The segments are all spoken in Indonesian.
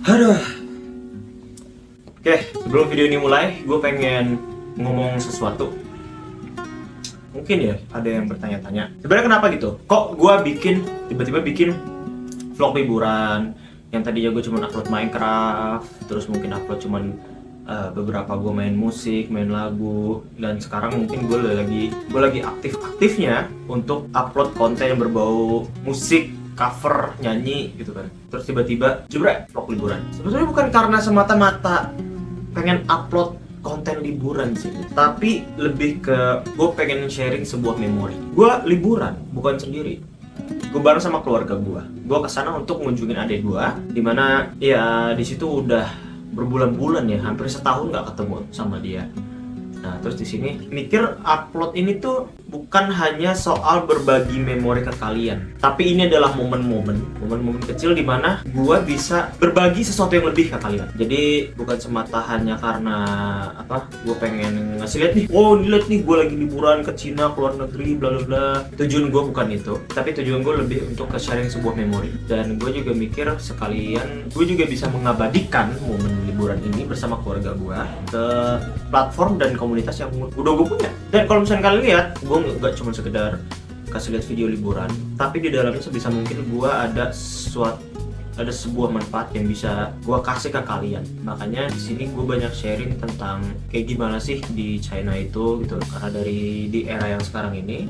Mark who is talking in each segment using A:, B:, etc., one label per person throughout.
A: Aduh. Oke, sebelum video ini mulai, gue pengen ngomong sesuatu. Mungkin ya ada yang bertanya-tanya, sebenarnya kenapa gitu? Kok gue tiba-tiba bikin vlog liburan? Yang tadinya gue cuma upload Minecraft, terus mungkin upload cuman beberapa gue main musik, main lagu, dan sekarang mungkin gue lagi aktif-aktifnya untuk upload konten yang berbau musik, cover, nyanyi gitu kan. Terus tiba-tiba jebret vlog liburan. Sebetulnya bukan karena semata-mata pengen upload konten liburan sih, tapi lebih ke gue pengen sharing sebuah memori. Gue liburan bukan sendiri, gue bareng sama keluarga gue. Gue kesana untuk mengunjungin adik gue, dimana ya di situ udah berbulan-bulan ya, hampir setahun nggak ketemu sama dia. Nah, terus di sini mikir upload ini tuh bukan hanya soal berbagi memori ke kalian, tapi ini adalah momen-momen kecil di mana gua bisa berbagi sesuatu yang lebih ke kalian. Jadi bukan semata hanya karena gua pengen ngasih lihat nih, oh lihat nih gua lagi liburan ke Cina, ke luar negeri, bla bla bla. Tujuan gua bukan itu, tapi tujuan gua lebih untuk sharing sebuah memori. Dan gua juga mikir sekalian gua juga bisa mengabadikan momen liburan ini bersama keluarga gua ke platform dan komunitas yang udah gue punya. Dan kalau misalnya kalian lihat, gue nggak cuma sekedar kasih lihat video liburan, tapi di dalamnya sebisa mungkin gue ada sebuah manfaat yang bisa gue kasih ke kalian. Makanya di sini gue banyak sharing tentang kayak gimana sih di China itu gitu. Karena di era yang sekarang ini,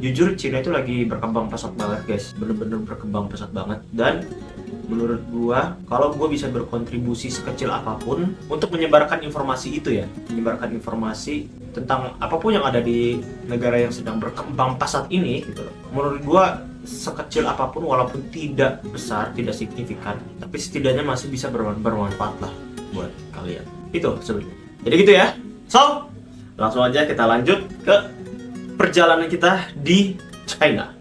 A: jujur China itu lagi berkembang pesat banget guys, bener-bener berkembang pesat banget. Dan menurut gua, kalau gua bisa berkontribusi sekecil apapun untuk menyebarkan informasi itu ya, menyebarkan informasi tentang apapun yang ada di negara yang sedang berkembang pesat ini gitu loh. Menurut gua sekecil apapun, walaupun tidak besar, tidak signifikan, tapi setidaknya masih bisa bermanfaat lah buat kalian. Itu sebenarnya. Jadi gitu ya. So, langsung aja kita lanjut ke perjalanan kita di China.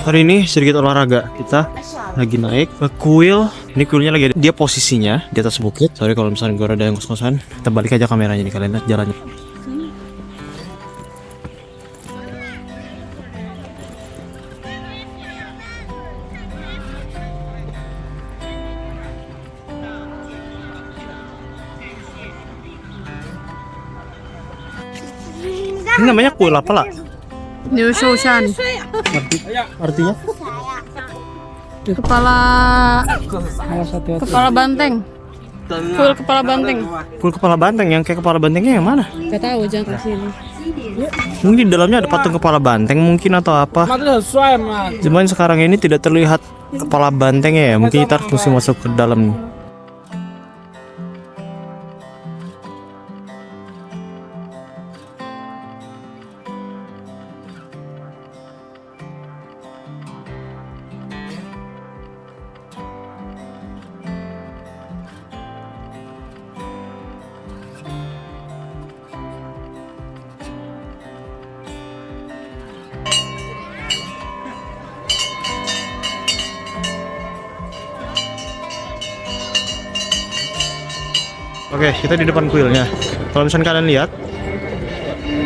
A: Hari ini sedikit olahraga, kita lagi naik ke kuil. Ini kuilnya lagi dia posisinya di atas bukit. Sorry kalau misalnya gue ada yang kos-kosan. Kita balik aja kameranya nih, kalian lihat jalannya. Ini namanya kuil apa lah?
B: Liu Shoushan.
A: Artinya?
B: Kepala banteng. Full kepala banteng.
A: Kuil kepala banteng, yang kayak kepala bantengnya yang mana?
B: Gak tahu, jangan ke sini.
A: Mungkin di dalamnya ada patung kepala banteng mungkin atau apa. Cuman sekarang ini tidak terlihat kepala bantengnya ya. Mungkin kita harus masuk ke dalam nih. Oke, kita di depan kuilnya. Kalau misalnya kalian lihat,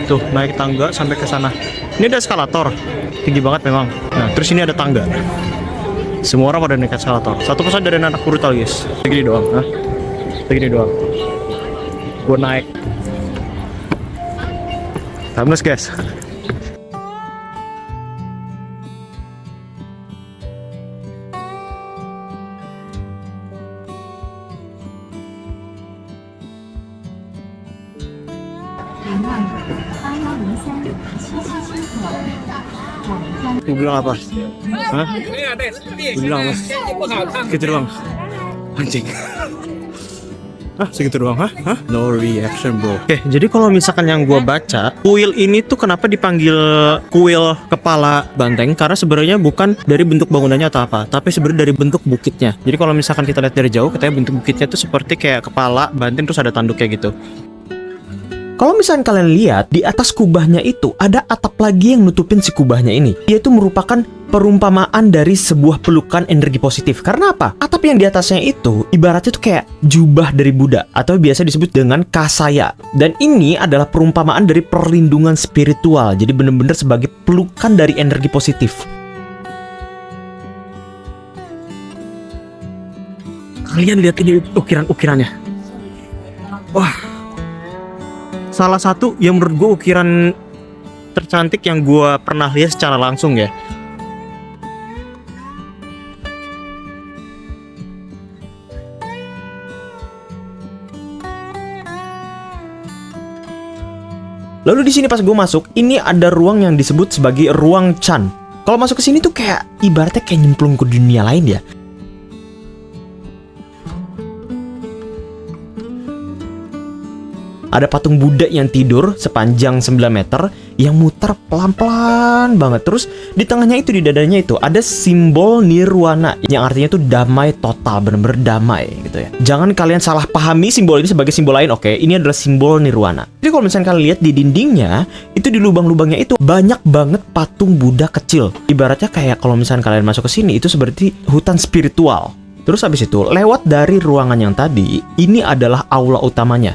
A: tuh naik tangga sampai ke sana. Ini ada eskalator, tinggi banget memang. Nah, terus ini ada tangga. Semua orang pada naik eskalator. Satu persatu dari anak brutal guys. Segini doang, Segini doang. Gue naik. Timeless guys. Lu bilang apa? Hah? Lu bilang apa? Gitu doang. Anjing. Ah, segitu doang, hah? No reaction, bro. Oke, jadi kalau misalkan yang gua baca, kuil ini tuh kenapa dipanggil kuil kepala banteng? Karena sebenarnya bukan dari bentuk bangunannya atau apa, tapi sebenarnya dari bentuk bukitnya. Jadi kalau misalkan kita lihat dari jauh, katanya bentuk bukitnya tuh seperti kayak kepala banteng terus ada tanduknya gitu. Kalau misalnya kalian lihat, di atas kubahnya itu ada atap lagi yang nutupin si kubahnya ini. Dia itu merupakan perumpamaan dari sebuah pelukan energi positif. Karena apa? Atap yang di atasnya itu ibaratnya tuh kayak jubah dari Buddha atau biasa disebut dengan kasaya. Dan ini adalah perumpamaan dari perlindungan spiritual. Jadi bener-bener sebagai pelukan dari energi positif. Kalian lihat ini ukiran-ukirannya. Wah. Salah satu yang menurut gue ukiran tercantik yang gue pernah lihat secara langsung ya. Lalu di sini pas gue masuk, ini ada ruang yang disebut sebagai ruang Chan. Kalau masuk ke sini tuh kayak ibaratnya kayak nyemplung ke dunia lain ya. Ada patung Buddha yang tidur sepanjang 9 meter yang muter pelan-pelan banget. Terus di tengahnya itu, di dadanya itu ada simbol nirwana yang artinya itu damai total, bener-bener damai gitu ya. Jangan kalian salah pahami simbol ini sebagai simbol lain, oke? Ini adalah simbol nirwana. Jadi kalau misalnya kalian lihat di dindingnya, itu di lubang-lubangnya itu banyak banget patung Buddha kecil. Ibaratnya kayak kalau misalnya kalian masuk ke sini itu seperti hutan spiritual. Terus habis itu lewat dari ruangan yang tadi, ini adalah aula utamanya.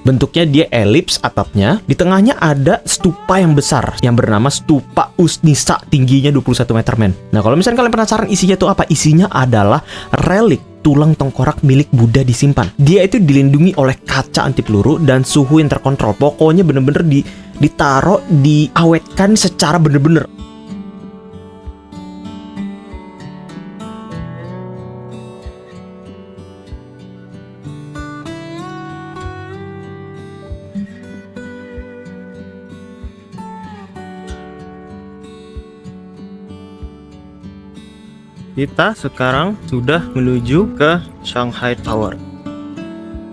A: Bentuknya dia elips atapnya. Di tengahnya ada stupa yang besar yang bernama Stupa Usnisa, tingginya 21 meter men. Nah kalau misalnya kalian penasaran isinya tuh apa? Isinya adalah relik tulang tengkorak milik Buddha disimpan. Dia itu dilindungi oleh kaca anti peluru dan suhu yang terkontrol. Pokoknya bener-bener ditaruh, diawetkan secara bener-bener. Kita sekarang sudah menuju ke Shanghai Tower.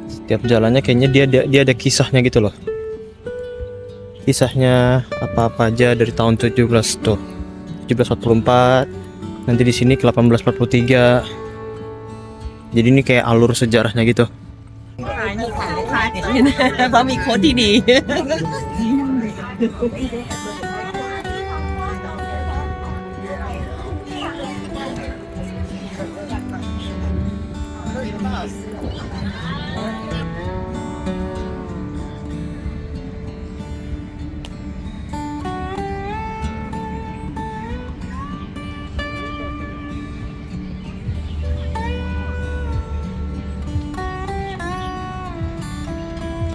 A: Setiap jalannya kayaknya dia ada kisahnya gitu loh. Kisahnya apa-apa aja dari tahun 17 tuh. 1744. Nanti di sini ke 1843. Jadi ini kayak alur sejarahnya gitu.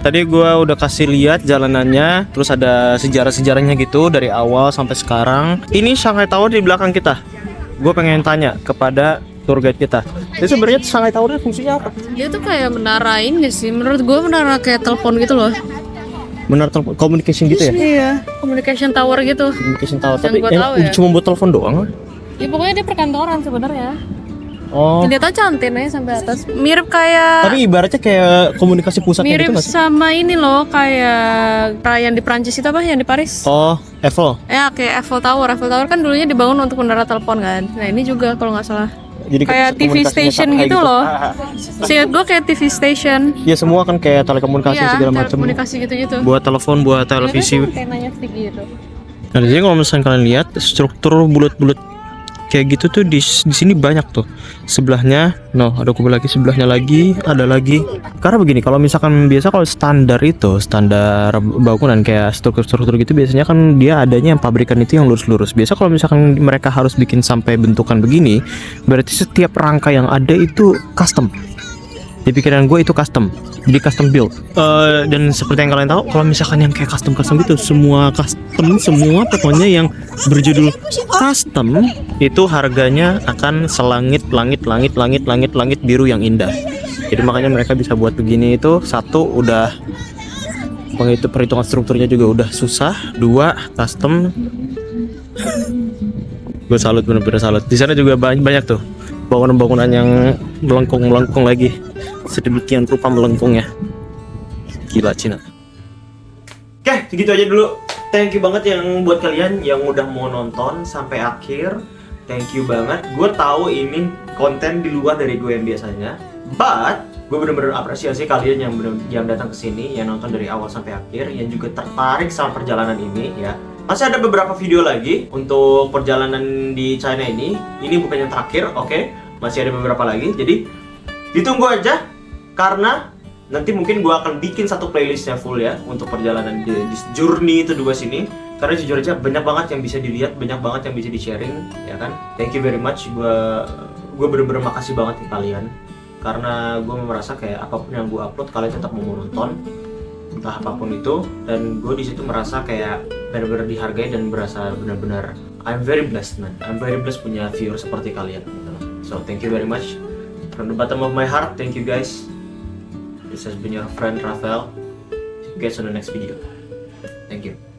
A: Tadi gua udah kasih lihat jalanannya, terus ada sejarah-sejarahnya gitu dari awal sampai sekarang. Ini Shanghai Tower di belakang kita. Gue pengen tanya kepada tour guide kita. Jadi sebenarnya Shanghai Tower itu fungsinya apa?
B: Dia tuh kayak menara ini sih. Menurut gue menara kayak telepon gitu loh.
A: Menara telepon, communication gitu ya?
B: Iya, communication tower gitu.
A: Communication Tower.
B: Yang
A: Tapi
B: gua tahu ya.
A: cuma buat telepon doang.
B: Ya pokoknya dia perkantoran sebenarnya.
A: Oh.
B: Di atas cantin aja sampai atas. Mirip kayak.
A: Tapi ibaratnya kayak komunikasi pusatnya
B: Mirip
A: gitu nggak sih?
B: sama ini loh, kayak perayaan di Prancis itu apa yang di Paris?
A: Oh, Eiffel.
B: Ya kayak Eiffel Tower. Eiffel Tower kan dulunya dibangun untuk menara telepon kan. Nah ini juga kalau nggak salah.
A: Jadi
B: Kayak TV
A: komunikasinya
B: station
A: sama kayak
B: gitu loh. Seingat gue kayak TV station.
A: Ya semua kan kayak telekomunikasi
B: Iya,
A: segala macam.
B: telekomunikasi gitu-gitu.
A: Buat telepon, buat televisi.
B: Antennanya gitu.
A: Nah, jadi kalau misalnya kalian lihat struktur bulat-bulat kayak gitu tuh di sini banyak tuh. Sebelahnya, ada kubah lagi, sebelahnya lagi, ada lagi. Karena begini, kalau misalkan biasa kalau standar bangunan kayak struktur-struktur gitu biasanya kan dia adanya yang pabrikan itu yang lurus-lurus. Biasa kalau misalkan mereka harus bikin sampai bentukan begini, berarti setiap rangka yang ada itu custom. Di pikiran gue itu custom, jadi custom build. Dan seperti yang kalian tahu, kalau misalkan yang kayak custom itu semua custom, semua pokoknya yang berjudul custom itu harganya akan selangit langit biru yang indah. Jadi makanya mereka bisa buat begini itu, satu udah perhitungan strukturnya juga udah susah, dua custom. Gue salut, bener-bener salut. Di sana juga banyak tuh bangunan-bangunan yang melengkung lagi, sedemikian rupa melengkungnya. Gila Cina. Oke, segitu aja dulu. Thank you banget yang buat kalian yang udah mau nonton sampai akhir. Thank you banget. Gue tahu ini konten di luar dari gue yang biasanya, but gue bener-bener apresiasi kalian yang datang ke sini, yang nonton dari awal sampai akhir, yang juga tertarik sama perjalanan ini ya. Masih ada beberapa video lagi untuk perjalanan di China ini. Ini bukan yang terakhir, oke? Masih ada beberapa lagi. Jadi ditunggu aja, karena nanti mungkin gue akan bikin satu playlistnya full ya untuk perjalanan di journey itu dua sini. Karena jujur aja banyak banget yang bisa dilihat, banyak banget yang bisa di-sharing, ya kan? Thank you very much. Gue bener-bener makasih banget ke kalian. Karena gue merasa kayak apapun yang gue upload kalian tetap mau nonton, entah apapun itu, dan gue di situ merasa kayak benar-benar dihargai dan berasa benar-benar I'm very blessed man. I'm very blessed punya viewer seperti kalian gitu. So thank you very much from the bottom of my heart. Thank you guys. This has been your friend Rafael. See you guys on the next video. Thank you.